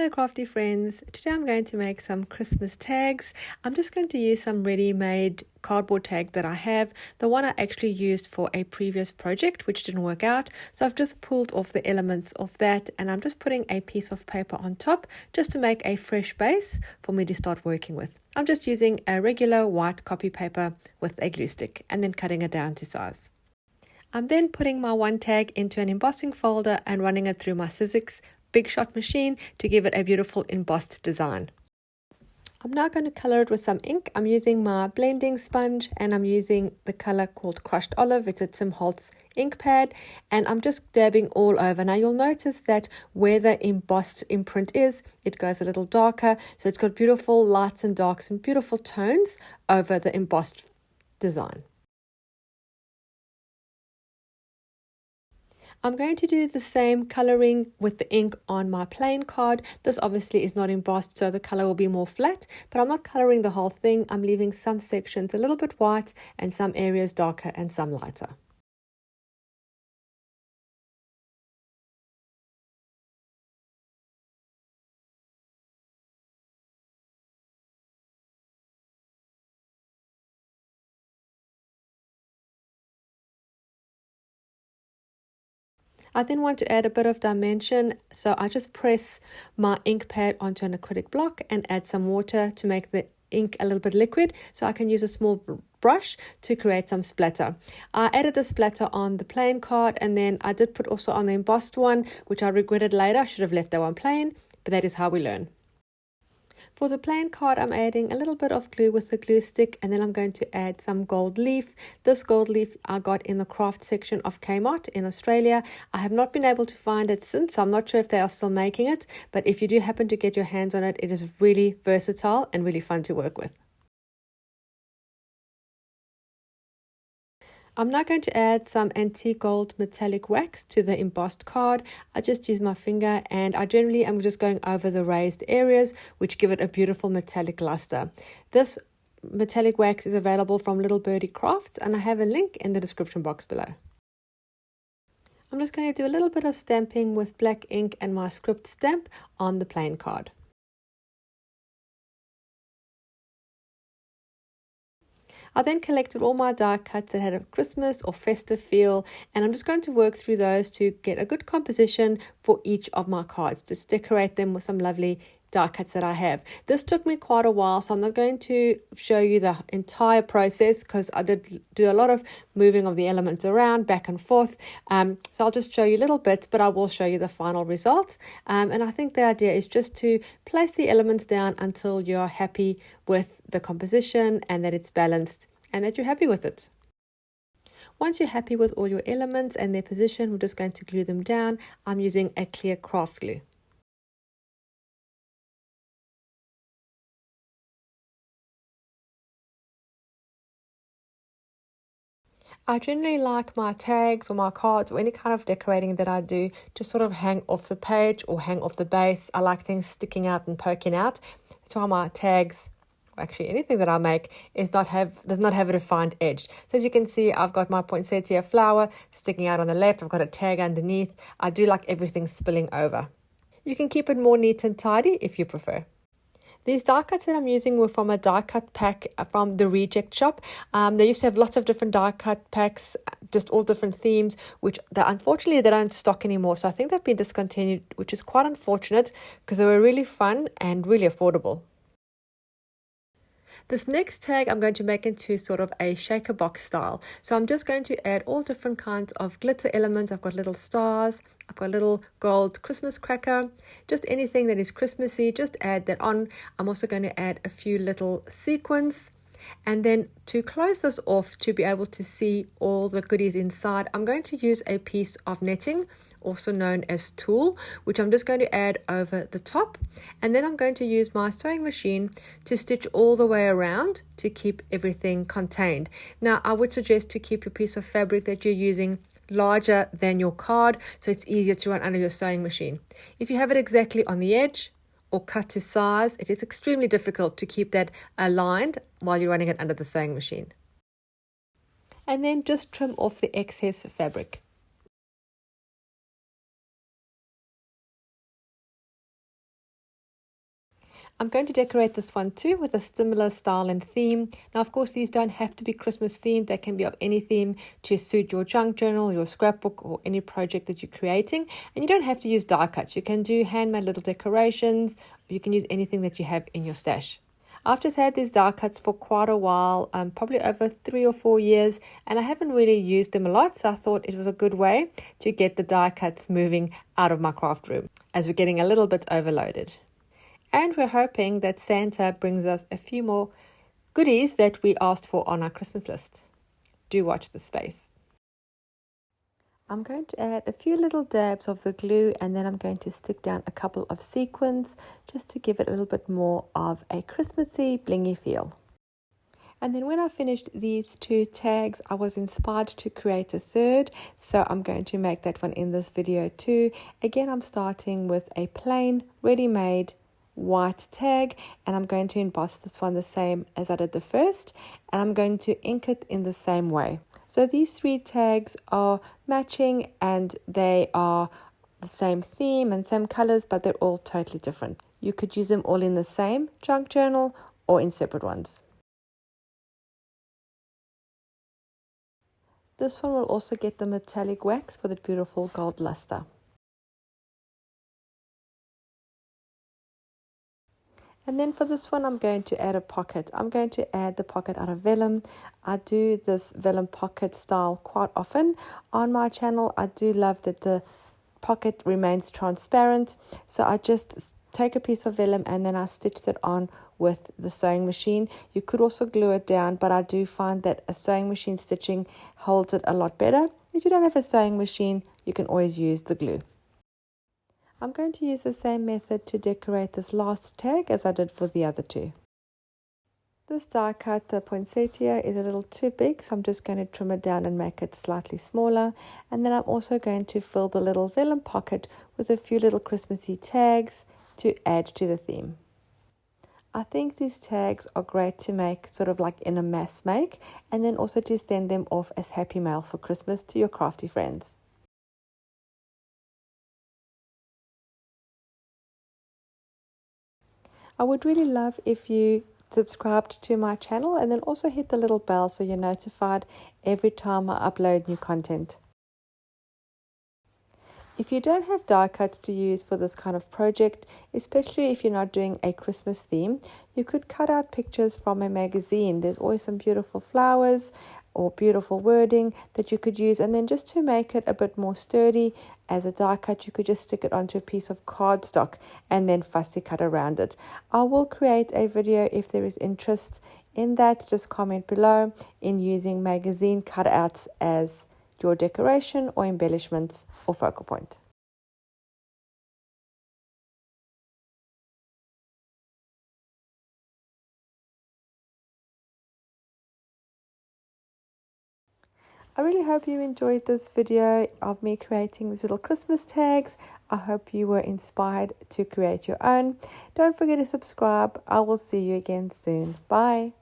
Hello crafty friends, today I'm going to make some Christmas tags. I'm just going to use some ready-made cardboard tags that I have. The one I actually used for a previous project which didn't work out, so I've just pulled off the elements of that and I'm just putting a piece of paper on top just to make a fresh base for me to start working with. I'm just using a regular white copy paper with a glue stick and then cutting it down to size. I'm then putting my one tag into an embossing folder and running it through my Sizzix Big Shot machine to give it a beautiful embossed design. I'm now going to color it with some ink. I'm using my blending sponge and I'm using the color called Crushed Olive. It's a Tim Holtz ink pad and I'm just dabbing all over. Now you'll notice that where the embossed imprint is, it goes a little darker. So it's got beautiful lights and darks and beautiful tones over the embossed design. I'm going to do the same coloring with the ink on my plain card. This obviously is not embossed, so the color will be more flat, but I'm not coloring the whole thing. I'm leaving some sections a little bit white and some areas darker and some lighter. I then want to add a bit of dimension, so I just press my ink pad onto an acrylic block and add some water to make the ink a little bit liquid, so I can use a small brush to create some splatter. I added the splatter on the plain card and then I did put also on the embossed one, which I regretted later. I should have left that one plain, but that is how we learn. For the plain card, I'm adding a little bit of glue with the glue stick and then I'm going to add some gold leaf. This gold leaf I got in the craft section of Kmart in Australia. I have not been able to find it since, so I'm not sure if they are still making it, but if you do happen to get your hands on it, it is really versatile and really fun to work with. I'm now going to add some antique gold metallic wax to the embossed card. I just use my finger and I generally am just going over the raised areas which give it a beautiful metallic luster. This metallic wax is available from Little Birdie Crafts and I have a link in the description box below. I'm just going to do a little bit of stamping with black ink and my script stamp on the plain card. I then collected all my die cuts that had a Christmas or festive feel and I'm just going to work through those to get a good composition for each of my cards. Just decorate them with some lovely die cuts that I have. This took me quite a while, so I'm not going to show you the entire process because I did do a lot of moving of the elements around back and forth. So I'll just show you little bits, but I will show you the final results. And I think the idea is just to place the elements down until you're happy with the composition and that it's balanced and that you're happy with it. Once you're happy with all your elements and their position, we're just going to glue them down. I'm using a clear craft glue. I generally like my tags or my cards or any kind of decorating that I do to sort of hang off the page or hang off the base. I like things sticking out and poking out. That's why my tags, actually anything that I make, does not have a defined edge. So as you can see, I've got my poinsettia flower sticking out on the left. I've got a tag underneath. I do like everything spilling over. You can keep it more neat and tidy if you prefer. These die cuts that I'm using were from a die cut pack from the Reject shop. They used to have lots of different die cut packs, just all different themes, which unfortunately they don't stock anymore. So I think they've been discontinued, which is quite unfortunate because they were really fun and really affordable. This next tag I'm going to make into sort of a shaker box style. So I'm just going to add all different kinds of glitter elements. I've got little stars, I've got a little gold Christmas cracker, just anything that is Christmassy, just add that on. I'm also going to add a few little sequins. And then to close this off, to be able to see all the goodies inside, I'm going to use a piece of netting, also known as tulle, which I'm just going to add over the top. And then I'm going to use my sewing machine to stitch all the way around to keep everything contained. Now, I would suggest to keep your piece of fabric that you're using larger than your card, so it's easier to run under your sewing machine. If you have it exactly on the edge or cut to size, it is extremely difficult to keep that aligned while you're running it under the sewing machine. And then just trim off the excess fabric. I'm going to decorate this one too with a similar style and theme. Now, of course, these don't have to be Christmas themed. They can be of any theme to suit your junk journal, your scrapbook, or any project that you're creating. And you don't have to use die cuts. You can do handmade little decorations. You can use anything that you have in your stash. I've just had these die cuts for quite a while, probably over 3 or 4 years, and I haven't really used them a lot, so I thought it was a good way to get the die cuts moving out of my craft room as we're getting a little bit overloaded. And we're hoping that Santa brings us a few more goodies that we asked for on our Christmas list. Do watch this space. I'm going to add a few little dabs of the glue, and then I'm going to stick down a couple of sequins just to give it a little bit more of a Christmassy, blingy feel. And then when I finished these 2 tags, I was inspired to create a third, so I'm going to make that one in this video too. Again, I'm starting with a plain, ready-made white tag, and I'm going to emboss this one the same as I did the first, and I'm going to ink it in the same way. So these 3 tags are matching and they are the same theme and same colors, but they're all totally different. You could use them all in the same junk journal or in separate ones. This one will also get the metallic wax for the beautiful gold luster. And then for this one, I'm going to add a pocket. I'm going to add the pocket out of vellum. I do this vellum pocket style quite often on my channel. I do love that the pocket remains transparent. So I just take a piece of vellum and then I stitch it on with the sewing machine. You could also glue it down, but I do find that a sewing machine stitching holds it a lot better. If you don't have a sewing machine, you can always use the glue. I'm going to use the same method to decorate this last tag as I did for the other 2. This die cut, the poinsettia, is a little too big, so I'm just going to trim it down and make it slightly smaller. And then I'm also going to fill the little vellum pocket with a few little Christmassy tags to add to the theme. I think these tags are great to make sort of like in a mass make, and then also to send them off as happy mail for Christmas to your crafty friends. I would really love if you subscribed to my channel and then also hit the little bell so you're notified every time I upload new content. If you don't have die cuts to use for this kind of project, especially if you're not doing a Christmas theme, you could cut out pictures from a magazine. There's always some beautiful flowers or beautiful wording that you could use, and then just to make it a bit more sturdy as a die cut, you could just stick it onto a piece of cardstock and then fussy cut around it. I will create a video if there is interest in that. Just comment below in using magazine cutouts as your decoration or embellishments or focal point. I really hope you enjoyed this video of me creating these little Christmas tags. I hope you were inspired to create your own. Don't forget to subscribe. I will see you again soon. Bye.